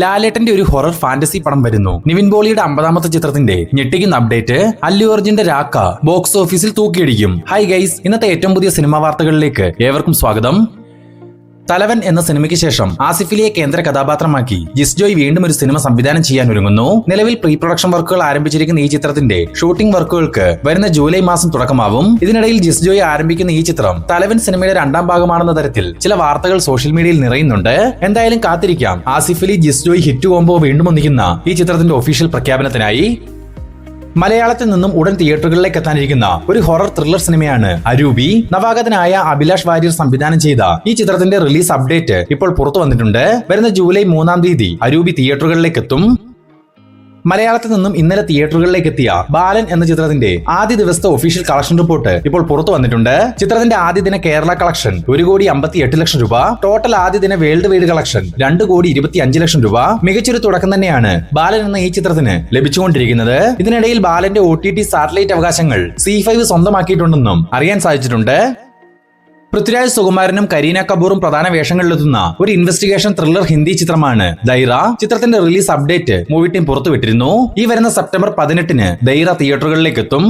ലാലേട്ടന്റെ ഒരു horror fantasy പടം വരുന്നു. നിവിൻ പോളിയുടെ 50ാമത്തെ ചിത്രത്തിന്റെ ഞെട്ടിക്കുന്ന അപ്ഡേറ്റ്. അല്ലു അർജുന്റെ രാക്ക ബോക്സ് ഓഫീസിൽ തൂക്കിയടിക്കും. ഹായ് ഗൈസ്, ഇന്നത്തെ ഏറ്റവും പുതിയ സിനിമാ വാർത്തകളിലേക്ക് ഏവർക്കും സ്വാഗതം. തലവൻ എന്ന സിനിമയ്ക്ക് ശേഷം ആസിഫലിയെ കേന്ദ്ര കഥാപാത്രമാക്കി ജിസ് ജോയ് വീണ്ടും ഒരു സിനിമ സംവിധാനം ചെയ്യാൻ ഒരുങ്ങുന്നു. നിലവിൽ പ്രീ പ്രൊഡക്ഷൻ വർക്കുകൾ ആരംഭിച്ചിരിക്കുന്ന ഈ ചിത്രത്തിന്റെ ഷൂട്ടിംഗ് വർക്കുകൾക്ക് വരുന്ന ജൂലൈ മാസം തുടക്കമാവും. ഇതിനിടയിൽ ജിസ് ജോയ് ആരംഭിക്കുന്ന ഈ ചിത്രം തലവൻ സിനിമയുടെ 2ാം ഭാഗമാണെന്ന തരത്തിൽ ചില വാർത്തകൾ സോഷ്യൽ മീഡിയയിൽ നിറയുന്നുണ്ട്. എന്തായാലും കാത്തിരിക്കാം ആസിഫലി ജിസ് ജോയ് ഹിറ്റ് കോംബോ വീണ്ടും ഒന്നിക്കുന്ന ഈ ചിത്രത്തിന്റെ ഒഫീഷ്യൽ പ്രഖ്യാപനത്തിനായി. മലയാളത്തിൽ നിന്നും ഉടൻ തിയേറ്ററുകളിലേക്ക് എത്താനിരിക്കുന്ന ഒരു ഹൊറർ ത്രില്ലർ സിനിമയാണ് അരൂപി. നവാഗതനായ അഭിലാഷ് വാര്യർ സംവിധാനം ചെയ്ത ഈ ചിത്രത്തിന്റെ റിലീസ് അപ്ഡേറ്റ് ഇപ്പോൾ പുറത്തു വന്നിട്ടുണ്ട്. വരുന്ന ജൂലൈ 3-ാം തീയതി അരൂപി തിയേറ്ററുകളിലേക്ക് എത്തും. മലയാളത്തിൽ നിന്നും ഇന്നലെ തിയേറ്ററുകളിലേക്ക് എത്തിയ ബാലൻ എന്ന ചിത്രത്തിന്റെ ആദ്യ ദിവസത്തെ ഒഫീഷ്യൽ കളക്ഷൻ റിപ്പോർട്ട് ഇപ്പോൾ പുറത്തു വന്നിട്ടുണ്ട്. ചിത്രത്തിന്റെ ആദ്യ ദിന കേരള കളക്ഷൻ 1,58,00,000 രൂപ. ടോട്ടൽ ആദ്യ ദിന വേൾഡ് വൈഡ് കളക്ഷൻ 2,25,00,000 രൂപ. മികച്ചൊരു തുടക്കം തന്നെയാണ് ബാലൻ എന്ന ഈ ചിത്രത്തിന് ലഭിച്ചുകൊണ്ടിരിക്കുന്നത്. ഇതിനിടയിൽ ബാലന്റെ OTT സാറ്റലൈറ്റ് അവകാശങ്ങൾ C5 സ്വന്തമാക്കിയിട്ടുണ്ടെന്നും അറിയാൻ സാധിച്ചിട്ടുണ്ട്. പൃഥ്വിരാജ് സുകുമാരനും കരീന കപൂറും പ്രധാന വേഷങ്ങളിലെത്തുന്ന ഒരു ഇൻവെസ്റ്റിഗേഷൻ ത്രില്ലർ ഹിന്ദി ചിത്രമാണ് ദൈറ. ചിത്രത്തിന്റെ റിലീസ് അപ്ഡേറ്റ് മൂവി ടീം പുറത്തുവിട്ടിരുന്നു. ഈ വരുന്ന സെപ്റ്റംബർ 18-ന് ദൈറ തിയേറ്ററുകളിലേക്ക് എത്തും.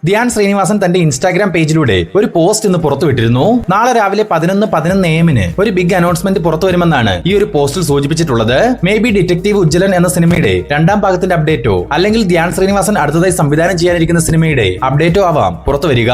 ധ്യാൻ ശ്രീനിവാസൻ തന്റെ ഇൻസ്റ്റാഗ്രാം പേജിലൂടെ ഒരു പോസ്റ്റ് ഇന്ന് പുറത്തുവിട്ടിരുന്നു. നാളെ രാവിലെ 11:11 AM ഒരു ബിഗ് അനൗൺസ്മെന്റ് പുറത്തു വരുമെന്നാണ് ഈ ഒരു പോസ്റ്റിൽ സൂചിപ്പിച്ചിട്ടുള്ളത്. മേ ബി ഡിറ്റക്റ്റീവ് ഉജ്ജ്വലൻ എന്ന സിനിമയുടെ 2ാം ഭാഗത്തിന്റെ അപ്ഡേറ്റോ അല്ലെങ്കിൽ ധ്യാൻ ശ്രീനിവാസൻ അടുത്തതായി സംവിധാനം ചെയ്യാനിരിക്കുന്ന സിനിമയുടെ അപ്ഡേറ്റോ ആവാം പുറത്തു വരിക.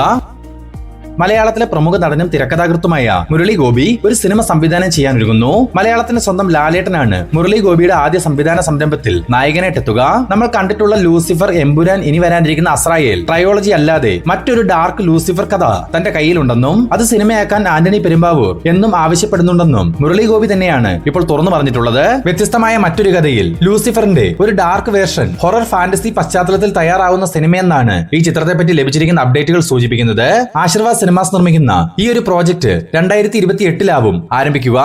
മലയാളത്തിലെ പ്രമുഖ നടനും തിരക്കഥാകൃത്തുമായ മുരളി ഗോപി ഒരു സിനിമ സംവിധാനം ചെയ്യാനൊരുങ്ങുന്നു. മലയാളത്തിന്റെ സ്വന്തം ലാലേട്ടനാണ് മുരളി ഗോപിയുടെ ആദ്യ സംവിധാന സംരംഭത്തിൽ നായകനായിട്ടെത്തുക. നമ്മൾ കണ്ടിട്ടുള്ള ലൂസിഫർ, എമ്പുരാൻ, ഇനി വരാനിരിക്കുന്ന അസ്രായേൽ ട്രയോളജി അല്ലാതെ മറ്റൊരു ഡാർക്ക് ലൂസിഫർ കഥ തന്റെ കയ്യിലുണ്ടെന്നും അത് സിനിമയാക്കാൻ ആന്റണി പെരുമ്പാവൂർ എന്നും ആവശ്യപ്പെടുന്നുണ്ടെന്നും മുരളി ഗോപി തന്നെയാണ് ഇപ്പോൾ തുറന്നു പറഞ്ഞിട്ടുള്ളത്. വ്യത്യസ്തമായ മറ്റൊരു കഥയിൽ ലൂസിഫറിന്റെ ഒരു ഡാർക്ക് വേർഷൻ ഹൊറർ ഫാന്റസി പശ്ചാത്തലത്തിൽ തയ്യാറാവുന്ന സിനിമയെന്നാണ് ഈ ചിത്രത്തെ പറ്റി ലഭിച്ചിരിക്കുന്ന അപ്ഡേറ്റുകൾ സൂചിപ്പിക്കുന്നത്. ആശീർവാദ് സിനിമാസ് നിർമ്മിക്കുന്ന ഈ ഒരു പ്രോജക്ട് 2028-ലാവും ആരംഭിക്കുക.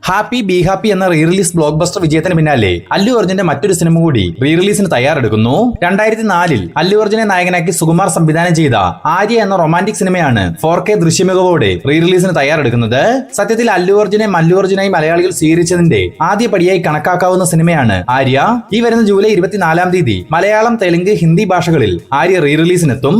ഹാപ്പി ബി ഹാപ്പി എന്ന റീ റിലീസ് ബ്ലോക്ക് ബസ്റ്റർ വിജയത്തിന് പിന്നാലെ അല്ലു അർജുന്റെ മറ്റൊരു സിനിമ കൂടി റീ റിലീസിന് തയ്യാറെടുക്കുന്നു. 2004-ൽ അല്ലു അർജുനെ നായകനാക്കി സുകുമാർ സംവിധാനം ചെയ്ത ആര്യ എന്ന റൊമാന്റിക് സിനിമയാണ് 4K ദൃശ്യമികവോടെ റീ റിലീസിന് തയ്യാറെടുക്കുന്നത്. സത്യത്തിൽ അല്ലു അർജുനെ മല്ലു അർജുനായി മലയാളികൾ സ്വീകരിച്ചതിന്റെ ആദ്യ പടിയായി കണക്കാക്കാവുന്ന സിനിമയാണ് ആര്യ. ഈ വരുന്ന ജൂലൈ 24-ാം തീയതി മലയാളം, തെലുങ്ക്, ഹിന്ദി ഭാഷകളിൽ ആര്യ റീ റിലീസിനെത്തും.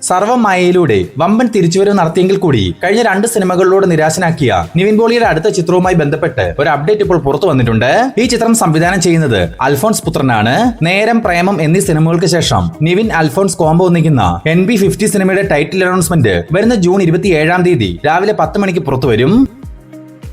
സർവ്വമായയിലൂടെ വമ്പൻ തിരിച്ചുവരവ് നടത്തിയെങ്കിൽ കൂടി കഴിഞ്ഞ 2 സിനിമകളിലൂടെ നിരാശനാക്കിയ നിവിൻ പോളിയുടെ അടുത്ത ചിത്രവുമായി ബന്ധപ്പെട്ട് ഒരു അപ്ഡേറ്റ് ഇപ്പോൾ പുറത്തു വന്നിട്ടുണ്ട്. ഈ ചിത്രം സംവിധാനം ചെയ്യുന്നത് അൽഫോൺസ് പുത്രനാണ്. നേരം, പ്രേമം എന്നീ സിനിമകൾക്ക് ശേഷം നിവിൻ അൽഫോൺസ് കോംബോ ഒന്നിക്കുന്ന NB50 സിനിമയുടെ ടൈറ്റിൽ അനൗൺസ്മെന്റ് വരുന്ന ജൂൺ 27-ാം തീയതി രാവിലെ 10 മണിക്ക് പുറത്തുവരും.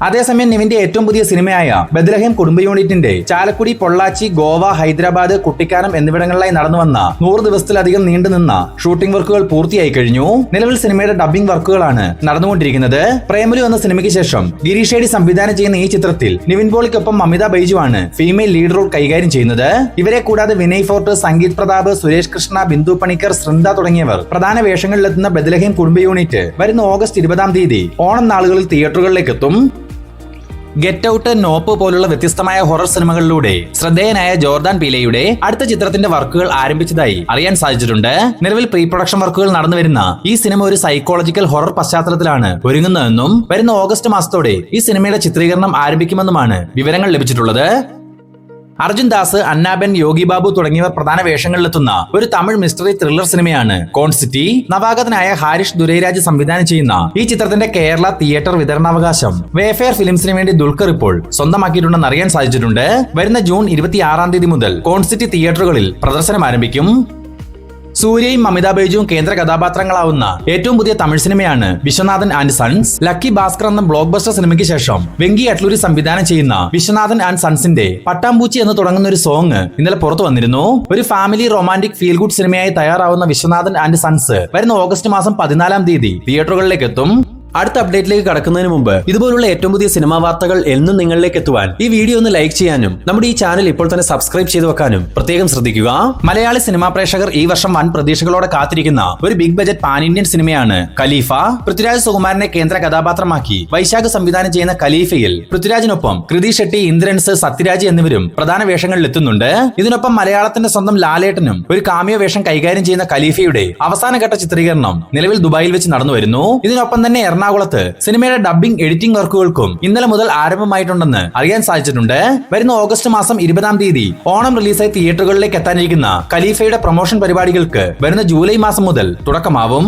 അതേസമയം നിവിന്റെ ഏറ്റവും പുതിയ സിനിമയായ ബെത്ലഹേം കുടുംബ യൂണിറ്റിന്റെ ചാലക്കുടി, പൊള്ളാച്ചി, ഗോവ, ഹൈദരാബാദ്, കുട്ടിക്കാനം എന്നിവിടങ്ങളിലായി നടന്നുവന്ന 100 ദിവസത്തിലധികം നീണ്ടുനിന്ന ഷൂട്ടിംഗ് വർക്കുകൾ പൂർത്തിയായി കഴിഞ്ഞു. നിലവിൽ സിനിമയുടെ ഡബ്ബിംഗ് വർക്കുകളാണ് നടന്നുകൊണ്ടിരിക്കുന്നത്. പ്രേമലു എന്ന സിനിമയ്ക്ക് ശേഷം ഗിരീഷ് ഷേഡി സംവിധാനം ചെയ്യുന്ന ഈ ചിത്രത്തിൽ നിവിൻ പോളിക്കൊപ്പം മമിത ബൈജു ആണ് ഫീമെയിൽ ലീഡ് റോൾ കൈകാര്യം ചെയ്യുന്നത്. ഇവരെ കൂടാതെ വിനയ് ഫോർട്ട്, സംഗീത് പ്രതാപ്, സുരേഷ് കൃഷ്ണ, ബിന്ദു പണിക്കർ, സൃന്ദ തുടങ്ങിയവർ പ്രധാന വേഷങ്ങളിലെത്തുന്ന ബെത്ലഹേം കുടുംബ യൂണിറ്റ് വരുന്ന ഓഗസ്റ്റ് 20-ാം തീയതി ഓണം നാളുകളിൽ തിയേറ്ററുകളിലേക്ക് എത്തും. ഗെറ്റ് ഔട്ട്, നോപ്പ് പോലുള്ള വ്യത്യസ്തമായ ഹൊറർ സിനിമകളിലൂടെ ശ്രദ്ധേയനായ ജോർദാൻ പീലെയുടെ അടുത്ത ചിത്രത്തിന്റെ വർക്കുകൾ ആരംഭിച്ചതായി അറിയാൻ സാധിച്ചിട്ടുണ്ട്. നിലവിൽ പ്രീ പ്രൊഡക്ഷൻ വർക്കുകൾ നടന്നുവരുന്ന ഈ സിനിമ ഒരു സൈക്കോളജിക്കൽ ഹൊറർ പശ്ചാത്തലത്തിലാണ് ഒരുങ്ങുന്നതെന്നും വരുന്ന ഓഗസ്റ്റ് മാസത്തോടെ ഈ സിനിമയുടെ ചിത്രീകരണം ആരംഭിക്കുമെന്നുമാണ് വിവരങ്ങൾ ലഭിച്ചിട്ടുള്ളത്. അർജുൻ ദാസ്, അന്നാബെൻ, യോഗി ബാബു തുടങ്ങിയവർ പ്രധാന വേഷങ്ങളിലെത്തുന്ന ഒരു തമിഴ് മിസ്റ്ററി ത്രില്ലർ സിനിമയാണ് കോൺസിറ്റി. നവാഗതനായ ഹാരിഷ് ദുരൈരാജ് സംവിധാനം ചെയ്യുന്ന ഈ ചിത്രത്തിന്റെ കേരള തിയേറ്റർ വിതരണാവകാശം വേഫെയർ ഫിലിംസിന് വേണ്ടി ദുൽഖർ ഇപ്പോൾ സ്വന്തമാക്കിയിട്ടുണ്ടെന്ന് അറിയാൻ സാധിച്ചിട്ടുണ്ട്. വരുന്ന ജൂൺ 26-ാം തീയതി മുതൽ കോൺസിറ്റി തിയേറ്ററുകളിൽ പ്രദർശനം ആരംഭിക്കും. സൂര്യയും മമിത ബൈജുവും കേന്ദ്ര കഥാപാത്രങ്ങളാവുന്ന ഏറ്റവും പുതിയ തമിഴ് സിനിമയാണ് Viswanathan and sons. Lucky Bhaskar എന്ന ബ്ലോക്ക് ബസ്റ്റർ സിനിമയ്ക്ക് ശേഷം വെങ്കി അട്ലൂരി സംവിധാനം ചെയ്യുന്ന വിശ്വനാഥൻ ആൻഡ് സൺസിന്റെ പട്ടാമ്പൂച്ചി എന്ന് തുടങ്ങുന്ന ഒരു സോങ് ഇന്നലെ പുറത്തു വന്നിരുന്നു. ഒരു ഫാമിലി റൊമാന്റിക് ഫീൽ ഗുഡ് സിനിമയായി തയ്യാറാവുന്ന വിശ്വനാഥൻ ആൻഡ് സൺസ് വരുന്ന ഓഗസ്റ്റ് മാസം 14-ാം തീയതി തിയേറ്ററുകളിലേക്ക് എത്തും. അടുത്ത അപ്ഡേറ്റിലേക്ക് കടക്കുന്നതിന് മുമ്പ് ഇതുപോലുള്ള ഏറ്റവും പുതിയ സിനിമാ വാർത്തകൾ എന്നും നിങ്ങളിലേക്ക് എത്തുവാൻ ഈ വീഡിയോ ഒന്ന് ലൈക്ക് ചെയ്യാനും നമ്മുടെ ഈ ചാനൽ ഇപ്പോൾ തന്നെ സബ്സ്ക്രൈബ് ചെയ്തു വെക്കാനും പ്രത്യേകം ശ്രദ്ധിക്കുക. മലയാളി സിനിമാ പ്രേക്ഷകർ ഈ വർഷം വൻ പ്രതീക്ഷകളോടെ കാത്തിരിക്കുന്ന ഒരു ബിഗ് ബജറ്റ് പാൻ ഇന്ത്യൻ സിനിമയാണ് ഖലീഫ. പൃഥ്വിരാജ് സുകുമാരനെ കേന്ദ്ര കഥാപാത്രമാക്കി വൈശാഖ് സംവിധാനം ചെയ്യുന്ന ഖലീഫയിൽ പൃഥ്വിരാജിനൊപ്പം കൃതി ഷെട്ടി, ഇന്ദ്രൻസ്, സത്യരാജ് എന്നിവരും പ്രധാന വേഷങ്ങളിൽ എത്തുന്നുണ്ട്. ഇതിനൊപ്പം മലയാളത്തിന്റെ സ്വന്തം ലാലേട്ടനും ഒരു കാമിയോ വേഷം കൈകാര്യം ചെയ്യുന്ന ഖലീഫയുടെ അവസാനഘട്ട ചിത്രീകരണം നിലവിൽ ദുബായിൽ വെച്ച് നടന്നു വരുന്നു. ഇതിനൊപ്പം തന്നെ എറണാകുളത്ത് സിനിമയുടെ ഡബ്ബിംഗ് എഡിറ്റിംഗ് വർക്കുകൾക്കും ഇന്നലെ മുതൽ ആരംഭമായിട്ടുണ്ടെന്ന് അറിയാൻ സാധിച്ചിട്ടുണ്ട്. വരുന്ന ഓഗസ്റ്റ് മാസം 20-ാം തീയതി ഓണം റിലീസായി തിയേറ്ററുകളിലേക്ക് എത്താനിരിക്കുന്ന ഖലീഫയുടെ പ്രൊമോഷൻ പരിപാടികൾക്ക് വരുന്ന ജൂലൈ മാസം മുതൽ തുടക്കമാവും.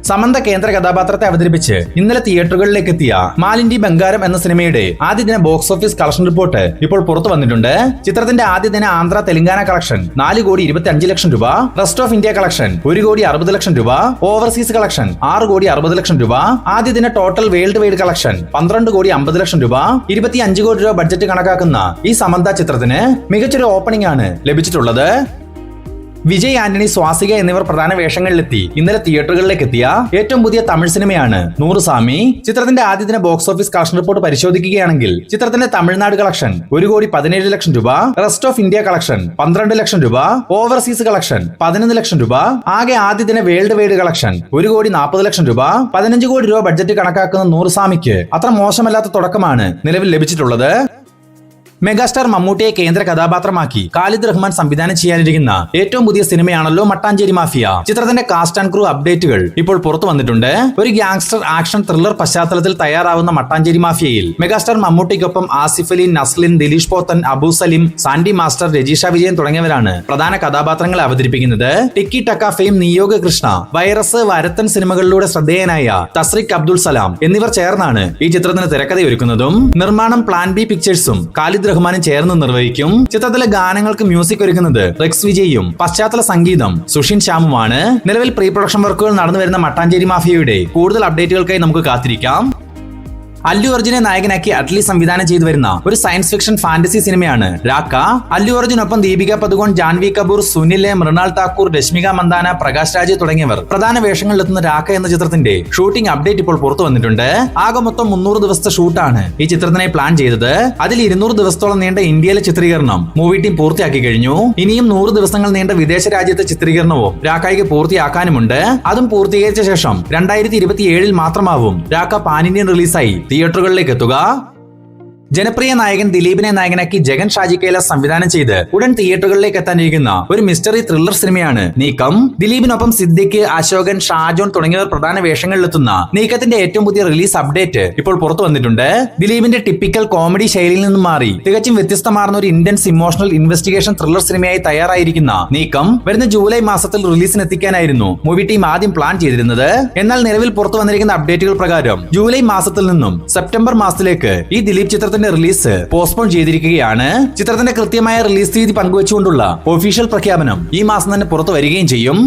സമന്ത കേന്ദ്ര കഥാപാത്രത്തെ അവതരിപ്പിച്ച് ഇന്നലെ തിയേറ്ററുകളിലേക്ക് എത്തിയ മാലിന്റി ബംഗാരം എന്ന സിനിമയുടെ ആദ്യ ദിന ബോക്സ് ഓഫീസ് കളക്ഷൻ റിപ്പോർട്ട് ഇപ്പോൾ പുറത്തു വന്നിട്ടുണ്ട്. ചിത്രത്തിന്റെ ആദ്യ ദിന ആന്ധ്ര തെലങ്കാന കളക്ഷൻ 4,25,00,000 രൂപ, റെസ്റ്റ് ഓഫ് ഇന്ത്യ കളക്ഷൻ 1,60,00,000 രൂപ, ഓവർസീസ് കളക്ഷൻ 6,60,00,000 രൂപ, ആദ്യ ദിന ടോട്ടൽ വേൾഡ് വൈഡ് കളക്ഷൻ 12,50,00,000 രൂപ, 25 കോടി രൂപ ബഡ്ജറ്റ് കണക്കാക്കുന്ന ഈ സമന്ത ചിത്രത്തിന് മികച്ചൊരു ഓപ്പണിംഗ് ആണ് ലഭിച്ചിട്ടുള്ളത്. വിജയ് ആന്റണി, സ്വാസിക എന്നിവർ പ്രധാന വേഷങ്ങളിലെത്തി ഇന്നലെ തിയേറ്ററുകളിലേക്ക് എത്തിയ ഏറ്റവും പുതിയ തമിഴ് സിനിമയാണ് നൂറുസാമി. ചിത്രത്തിന്റെ ആദ്യ ദിന ബോക്സ് ഓഫീസ് കളക്ഷൻ റിപ്പോർട്ട് പരിശോധിക്കുകയാണെങ്കിൽ ചിത്രത്തിന്റെ തമിഴ്നാട് കളക്ഷൻ 1,17,00,000 രൂപ, റെസ്റ്റ് ഓഫ് ഇന്ത്യ കളക്ഷൻ 12,00,000 രൂപ, ഓവർസീസ് കളക്ഷൻ 11,00,000 രൂപ, ആകെ ആദ്യ ദിന വേൾഡ് വൈഡ് കളക്ഷൻ 1,40,00,000 രൂപ, 15 കോടി രൂപ ബഡ്ജറ്റ് കണക്കാക്കുന്ന നൂറുസാമിക്ക് അത്ര മോശമല്ലാത്ത തുടക്കമാണ് നിലവിൽ ലഭിച്ചിട്ടുള്ളത്. മെഗാസ്റ്റാർ മമ്മൂട്ടിയെ കേന്ദ്ര കഥാപാത്രമാക്കി ഖാലിദ് റഹ്മാൻ സംവിധാനം ചെയ്യാനിരിക്കുന്ന ഏറ്റവും പുതിയ സിനിമയാണല്ലോ മട്ടാഞ്ചേരി മാഫിയ. ചിത്രത്തിന്റെ കാസ്റ്റ് ആൻഡ് ക്രൂ അപ്ഡേറ്റുകൾ ഇപ്പോൾ പുറത്തു വന്നിട്ടുണ്ട്. ഒരു ഗ്യാങ്സ്റ്റർ ആക്ഷൻ ത്രില്ലർ പശ്ചാത്തലത്തിൽ തയ്യാറാവുന്ന മട്ടാഞ്ചേരി മാഫിയയിൽ മെഗാസ്റ്റാർ മമ്മൂട്ടിക്കൊപ്പം ആസിഫ് അലി, നസ്ലിൻ, ദിലീഷ് പോത്തൻ, അബു സലിം, സാൻഡി മാസ്റ്റർ, രജീഷ വിജയൻ തുടങ്ങിയവരാണ് പ്രധാന കഥാപാത്രങ്ങളെ അവതരിപ്പിക്കുന്നത്. ടിക്കി ടക്ക ഫെയിം നിയോഗ കൃഷ്ണ, വൈറസ്, വരത്തൻ സിനിമകളിലൂടെ ശ്രദ്ധേയനായ തസ്രിക് അബ്ദുൾ സലാം എന്നിവർ ചേർന്നാണ് ഈ ചിത്രത്തിന് തിരക്കഥയൊരുക്കുന്നതും. നിർമ്മാണം പ്ലാൻ ബി പിക്ചേഴ്സും ഖാലിദ് റഹ്മാനും ചേർന്ന് നിർവഹിക്കും. ചിത്രത്തിലെ ഗാനങ്ങൾക്ക് മ്യൂസിക് ഒരുക്കുന്നത് റെക്സ് വിജയും പശ്ചാത്തല സംഗീതം സുഷിൻ ശ്യാമുമാണ്. നിലവിൽ പ്രീ പ്രൊഡക്ഷൻ വർക്കുകൾ നടന്നു വരുന്ന മട്ടാഞ്ചേരി മാഫിയയുടെ കൂടുതൽ അപ്ഡേറ്റുകൾക്കായി നമുക്ക് കാത്തിരിക്കാം. അല്ലു അർജുനെ നായകനാക്കി അറ്റ്ലി സംവിധാനം ചെയ്തു വരുന്ന ഒരു സയൻസ് ഫിക്ഷൻ ഫാന്റസി സിനിമയാണ് രാക്ക. അല്ലു അർജുനൊപ്പം ദീപിക പദുകോൺ, ജാൻവി കപൂർ, സുനിൽ, മൃണാൾ താക്കൂർ, രശ്മിക മന്ദാന, പ്രകാശ് രാജ് തുടങ്ങിയവർ പ്രധാന വേഷങ്ങളിലെത്തുന്ന രാക്ക എന്ന ചിത്രത്തിന്റെ ഷൂട്ടിംഗ് അപ്ഡേറ്റ് ഇപ്പോൾ പുറത്തു വന്നിട്ടുണ്ട്. ആകെ മൊത്തം 300 ദിവസത്തെ ഷൂട്ടാണ് ഈ ചിത്രത്തിനായി പ്ലാൻ ചെയ്തത്. അതിൽ 200 ദിവസത്തോളം നീണ്ട ഇന്ത്യയിലെ ചിത്രീകരണം മൂവി ടീം പൂർത്തിയാക്കി കഴിഞ്ഞു. ഇനിയും 100 ദിവസങ്ങൾ നീണ്ട വിദേശ രാജ്യത്തെ ചിത്രീകരണവും രാക്കയ്ക്ക് പൂർത്തിയാക്കാനുമുണ്ട്. അതും പൂർത്തീകരിച്ച ശേഷം 2027 മാത്രമാവും രാക്ക പാൻ ഇന്ത്യൻ റിലീസായി തിയേറ്ററുകളിലേക്ക് എത്തുക. ജനപ്രിയ നായകൻ ദിലീപിനെ നായകനാക്കി ജഗൻ ഷാജി കൈലാസ് സംവിധാനം ചെയ്ത് ഉടൻ തിയേറ്ററുകളിലേക്ക് എത്താനിരിക്കുന്ന ഒരു മിസ്റ്ററി ത്രില്ലർ സിനിമയാണ് നീക്കം. ദിലീപിനൊപ്പം സിദ്ദിഖ്, അശോകൻ, ഷാജോൺ തുടങ്ങിയവർ പ്രധാന വേഷങ്ങളിലെത്തുന്ന നീക്കത്തിന്റെ ഏറ്റവും പുതിയ റിലീസ് അപ്ഡേറ്റ് ഇപ്പോൾ പുറത്തു വന്നിട്ടുണ്ട്. ദിലീപിന്റെ ടിപ്പിക്കൽ കോമഡി ശൈലിയിൽ നിന്നും മാറി തികച്ചും വ്യത്യസ്തമാർന്ന ഒരു ഇന്റൻസ് ഇമോഷണൽ ഇൻവെസ്റ്റിഗേഷൻ ത്രില്ലർ സിനിമയായി തയ്യാറായിരിക്കുന്ന നീക്കം വരുന്ന ജൂലൈ മാസത്തിൽ റിലീസിന് എത്തിക്കാനായിരുന്നു മൂവി ടീം ആദ്യം പ്ലാൻ ചെയ്തിരുന്നത്. എന്നാൽ നിലവിൽ പുറത്തു വന്നിരിക്കുന്ന അപ്ഡേറ്റുകൾ പ്രകാരം ജൂലൈ മാസത്തിൽ നിന്നും സെപ്റ്റംബർ മാസത്തിലേക്ക് ഈ ദിലീപ് ചിത്രത്തിന്റെ റിലീസ് പോസ്റ്റ്പോൺ ചെയ്തിരിക്കുകയാണ്. ചിത്രത്തിന്റെ കൃത്യമായ റിലീസ് തീയതി പങ്കുവച്ചുകൊണ്ടുള്ള ഒഫീഷ്യൽ പ്രഖ്യാപനം ഈ മാസം തന്നെ പുറത്തു വരികയും ചെയ്യും.